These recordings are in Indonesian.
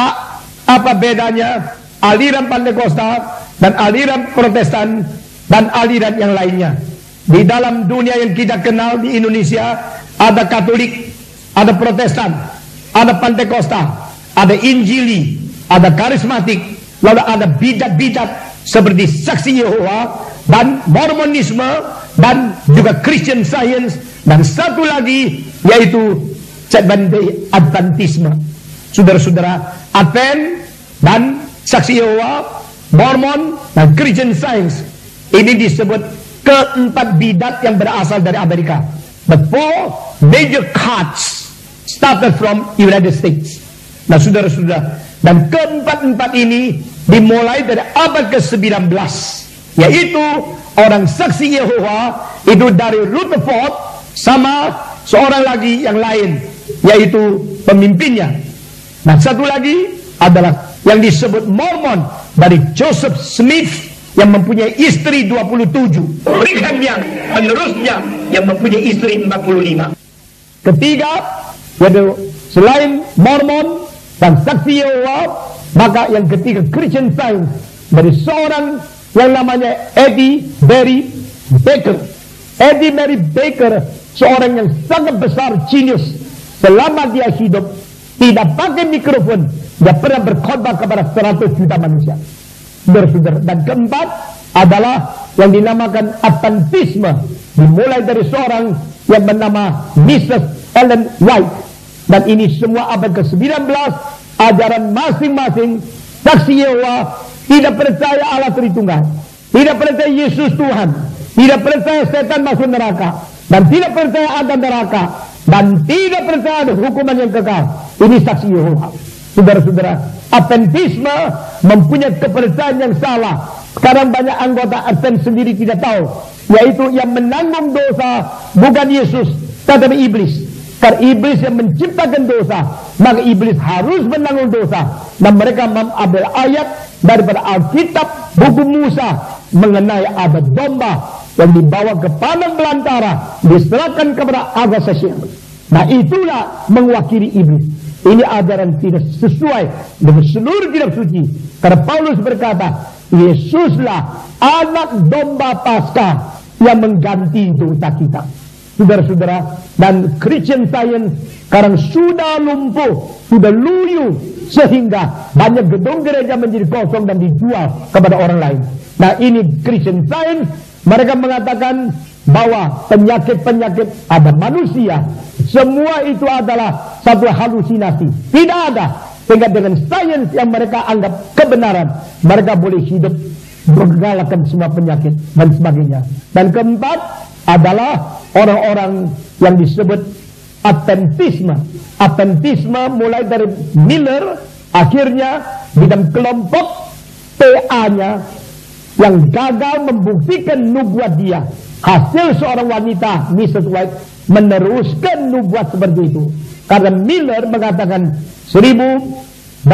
Tak apa bedanya aliran Pentakosta dan aliran Protestan dan aliran yang lainnya. Di dalam dunia yang kita kenal di Indonesia, ada Katolik, ada Protestan, ada Pentakosta, ada Injili, ada Karismatik, lalu ada bidat-bidat seperti Saksi Yehova dan Mormonisme dan juga Christian Science, dan satu lagi yaitu Seventh-day Adventisme. Saudara-saudara, Advent dan Saksi Yehova, Mormon dan Christian Science ini disebut keempat bidat yang berasal dari Amerika. The four major cults started from United States. Nah, saudara-saudara, dan keempat-empat ini dimulai dari abad ke-19, yaitu orang Saksi Yehova itu dari Rutherford sama seorang lagi yang lain, yaitu pemimpinnya. Nah, satu lagi adalah yang disebut Mormon dari Joseph Smith yang mempunyai istri 27. Brigham Young penerusnya yang mempunyai istri 45. Ketiga, yaitu selain Mormon dan Saksi Yehova, maka yang ketiga Christian Science dari seorang yang namanya Eddie Mary Baker. Eddie Mary Baker seorang yang sangat besar genius. Selama dia hidup tidak pakai mikrofon, dia pernah berkhotbah kepada 100 juta manusia. Saudara-saudara, dan keempat adalah yang dinamakan Adventisme, dimulai dari seorang yang bernama Mrs. Ellen White, dan ini semua abad ke-19. Ajaran masing-masing Saksi Yehova tidak percaya Allah Tritunggal, tidak percaya Yesus Tuhan, tidak percaya setan masuk neraka, dan tidak percaya ada neraka, dan tidak percaya ada hukuman yang kekal. Ini Saksi Yehova. Saudara-saudara, Adventisme mempunyai kepercayaan yang salah. Sekarang banyak anggota Advent sendiri tidak tahu, yaitu yang menanggung dosa bukan Yesus, tetapi iblis. Karena iblis yang menciptakan dosa, maka iblis harus menanggung dosa. Dan mereka mengambil ayat daripada Alkitab, buku Musa, mengenai ada domba yang dibawa ke padang belantara, diserahkan kepada Agasias. Nah, itulah mewakili iblis. Ini ajaran tidak sesuai dengan seluruh kitab suci. Karena Paulus berkata, Yesuslah anak domba Paskah yang mengganti dosa kita. Saudara-saudara, dan Christian Science sekarang sudah lumpuh, sudah luyu, sehingga banyak gedung gereja menjadi kosong dan dijual kepada orang lain. Nah, ini Christian Science. Mereka mengatakan bahwa penyakit-penyakit ada manusia, semua itu adalah satu halusinasi, tidak ada. Sehingga dengan sains yang mereka anggap kebenaran, mereka boleh hidup mengalahkan semua penyakit dan sebagainya. Dan keempat adalah orang-orang yang disebut Adventisme. Adventisme mulai dari Miller, akhirnya di dalam kelompok PA-nya yang gagal membuktikan nubuat dia. Hasil seorang wanita, Mrs. White, meneruskan nubuat seperti itu. Karena Miller mengatakan 1883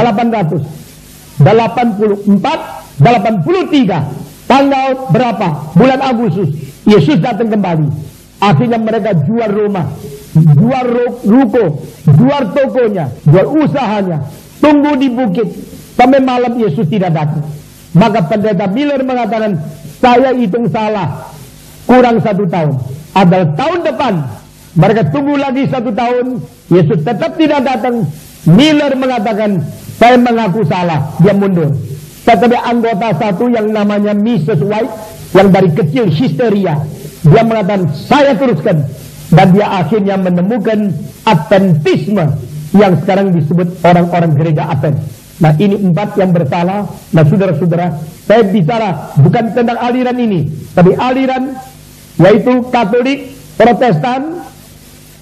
tanggal berapa? Bulan Agustus, Yesus datang kembali. Akhirnya mereka jual rumah, jual ruko, jual tokonya, jual usahanya, tunggu di bukit sampai malam Yesus tidak datang. Maka pendeta Miller mengatakan, saya hitung salah, kurang 1 tahun. Adalah tahun depan, mereka tunggu lagi 1 tahun, Yesus tetap tidak datang. Miller mengatakan, saya mengaku salah, dia mundur. Tetapi anggota satu yang namanya Mrs. White, yang dari kecil histeria, dia mengatakan, saya teruskan. Dan dia akhirnya menemukan Adventisme yang sekarang disebut orang-orang gereja Advent. Nah, ini 4 yang bersalah. Nah, saudara-saudara, saya bicara bukan tentang aliran ini, tapi aliran yaitu Katolik, Protestan,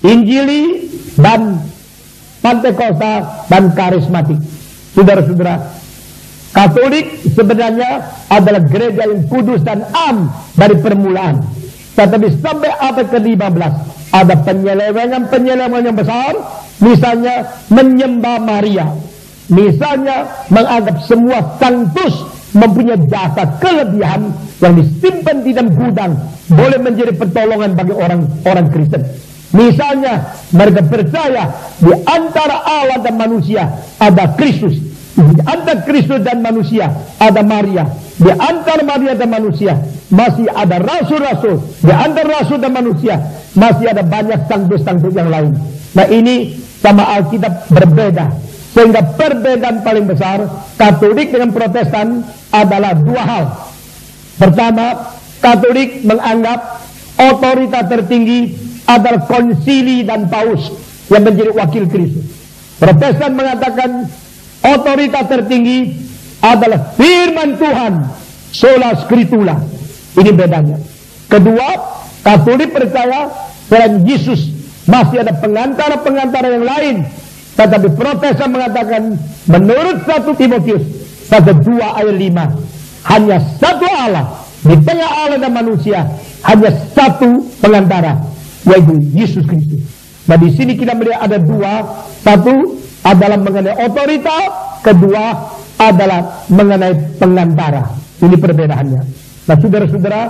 Injili, dan Pentakosta, dan Karismatik. Saudara-saudara, Katolik sebenarnya adalah gereja yang kudus dan am dari permulaan. Tetapi sampai abad ke-15 ada penyelewengan yang besar. Misalnya menyembah Maria, misalnya menganggap semua sanctus mempunyai jasa kelebihan yang disimpan di dalam gudang, boleh menjadi pertolongan bagi orang Kristen. Misalnya mereka percaya di antara Allah dan manusia ada Kristus, Di antara Kristus dan manusia ada Maria. Di antara Maria dan manusia masih ada rasul-rasul. Di antara rasul dan manusia masih ada banyak santos-santos yang lain. Nah, ini sama Alkitab berbeda. Sehingga perbedaan paling besar Katolik dengan Protestan adalah dua hal. Pertama, Katolik menganggap otoritas tertinggi adalah konsili dan paus yang menjadi wakil Kristus. Protestan mengatakan otoritas tertinggi adalah firman Tuhan, sola scriptura. Ini bedanya. Kedua, Katolik percaya selain Yesus masih ada pengantara-pengantara yang lain. Tetapi Protestan mengatakan menurut 1 Timotius 1:2 ayat 5, hanya satu Allah. Di tengah Allah dan manusia hanya satu pengantara, yaitu Yesus Kristus. Nah, di sini kita melihat ada dua. Satu adalah mengenai otoritas, kedua adalah mengenai pengantara. Ini perbedaannya. Nah, saudara-saudara,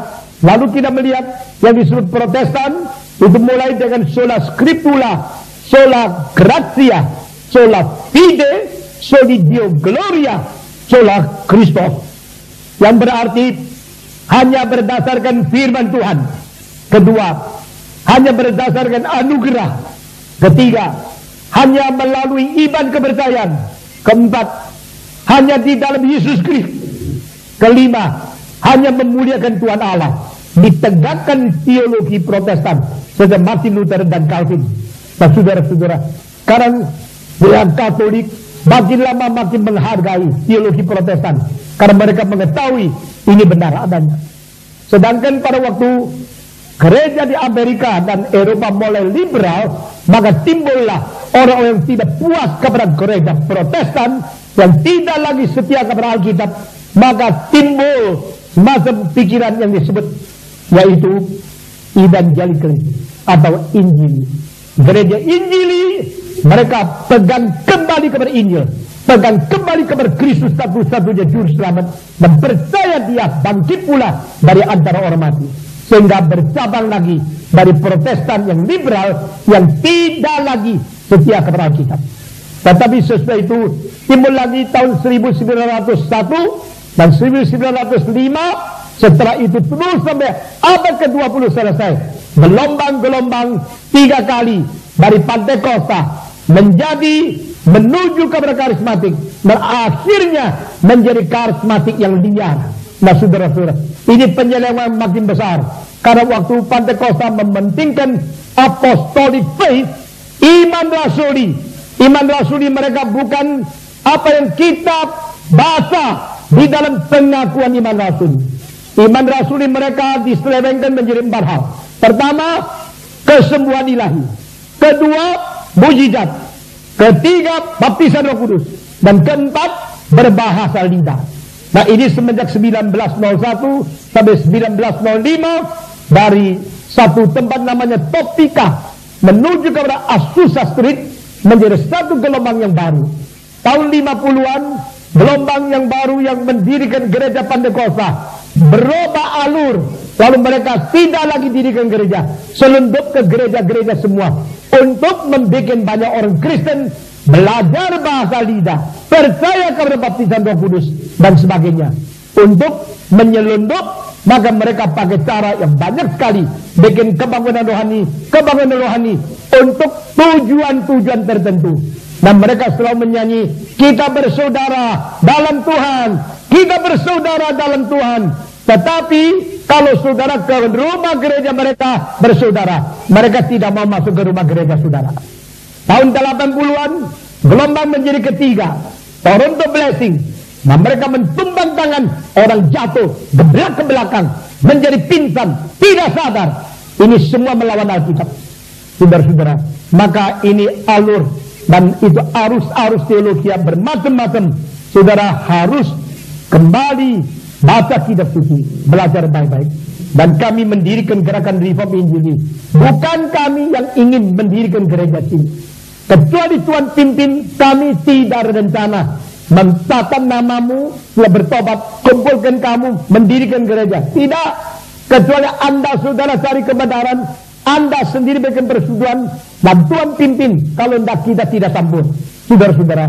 lalu kita melihat yang disebut Protestan itu mulai dengan sola scriptura, sola gratia, sola fide, soli Deo gloria, sola Christos. Yang berarti hanya berdasarkan firman Tuhan. Kedua, hanya berdasarkan anugerah. Ketiga, hanya melalui iman kepercayaan. Keempat, hanya di dalam Yesus Kristus. Kelima, hanya memuliakan Tuhan Allah. Ditegakkan teologi Protestan sejak Martin Luther dan Calvin. Nah, saudara-saudara, sekarang yang Katolik makin lama makin menghargai teologi Protestan karena mereka mengetahui ini benar adanya. Sedangkan pada waktu gereja di Amerika dan Eropa mulai liberal, maka timbullah orang-orang yang tidak puas kepada gereja Protestan, yang tidak lagi setia kepada Alkitab. Maka timbul semacam pikiran yang disebut yaitu evangelicalism atau Injili. Gereja Injili, mereka pegang kembali kepada Injil, pegang kembali kepada Kristus satu-satunya juru selamat, dan percaya dia bangkit pula dari antara orang mati. Sehingga bercabang lagi dari Protestan yang liberal, yang tidak lagi setia kepada Alkitab. Tetapi sesudah itu timbul lagi tahun 1901 dan 1905. Setelah itu terus sampai abad ke-20 selesai. Gelombang-gelombang 3 kali dari Pantekosta menjadi menuju kepada karismatik, dan akhirnya menjadi karismatik yang liar. Nah, saudara-saudara, ini penyelewengan makin besar karena waktu Pantekosta mementingkan apostolic faith, iman rasuli mereka bukan apa yang kitab baca di dalam pengakuan iman rasuli. Iman rasuli mereka diselewengkan menjadi 4 hal. Pertama, kesembuhan ilahi. Kedua, mujizat. Ketiga, baptisan Roh Kudus. Dan keempat, berbahasa lidah. Nah, ini semenjak 1901 sampai 1905 dari satu tempat namanya Topeka menuju kepada Azusa Street menjadi satu gelombang yang baru. Tahun 50-an, gelombang yang baru yang mendirikan gereja Pantekosta berubah alur, lalu mereka tidak lagi dirikan gereja, selundup ke gereja-gereja semua untuk membuat banyak orang Kristen belajar bahasa lidah, percaya kepada baptisan Roh Kudus dan sebagainya. Untuk menyelundup, maka mereka pakai cara yang banyak sekali, bikin kebangunan rohani untuk tujuan-tujuan tertentu. Dan mereka selalu menyanyi, kita bersaudara dalam Tuhan, kita bersaudara dalam Tuhan. Tetapi kalau saudara ke rumah gereja mereka bersaudara, mereka tidak mau masuk ke rumah gereja saudara. Tahun 80-an, gelombang menjadi ketiga, Toronto Blessing. Nah, mereka mentumbang tangan, orang jatuh, gebrak ke belakang, menjadi pingsan, tidak sadar. Ini semua melawan Alkitab. Saudara-saudara, maka ini alur dan itu arus-arus teologi yang bermacam-macam. Saudara harus kembali baca kitab suci, belajar baik-baik. Dan kami mendirikan gerakan Reform Injili. Bukan kami yang ingin mendirikan gereja sini. Kecuali Tuhan pimpin, kami tidak rencana mencatat namamu, setelah bertobat, kumpulkan kamu, mendirikan gereja. Tidak. Kecuali Anda, saudara, cari kebenaran, Anda sendiri bikin persetujuan, dan Tuhan pimpin. Kalau tidak, kita tidak campur. Saudara-saudara,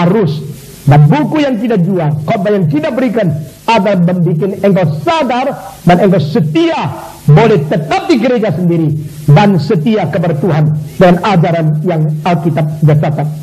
arus Dan buku yang kita jual, khotbah yang kita berikan adalah membuat engkau sadar dan engkau setia boleh tetap di gereja sendiri dan setia kepada Tuhan dengan ajaran yang Alkitab bercatat.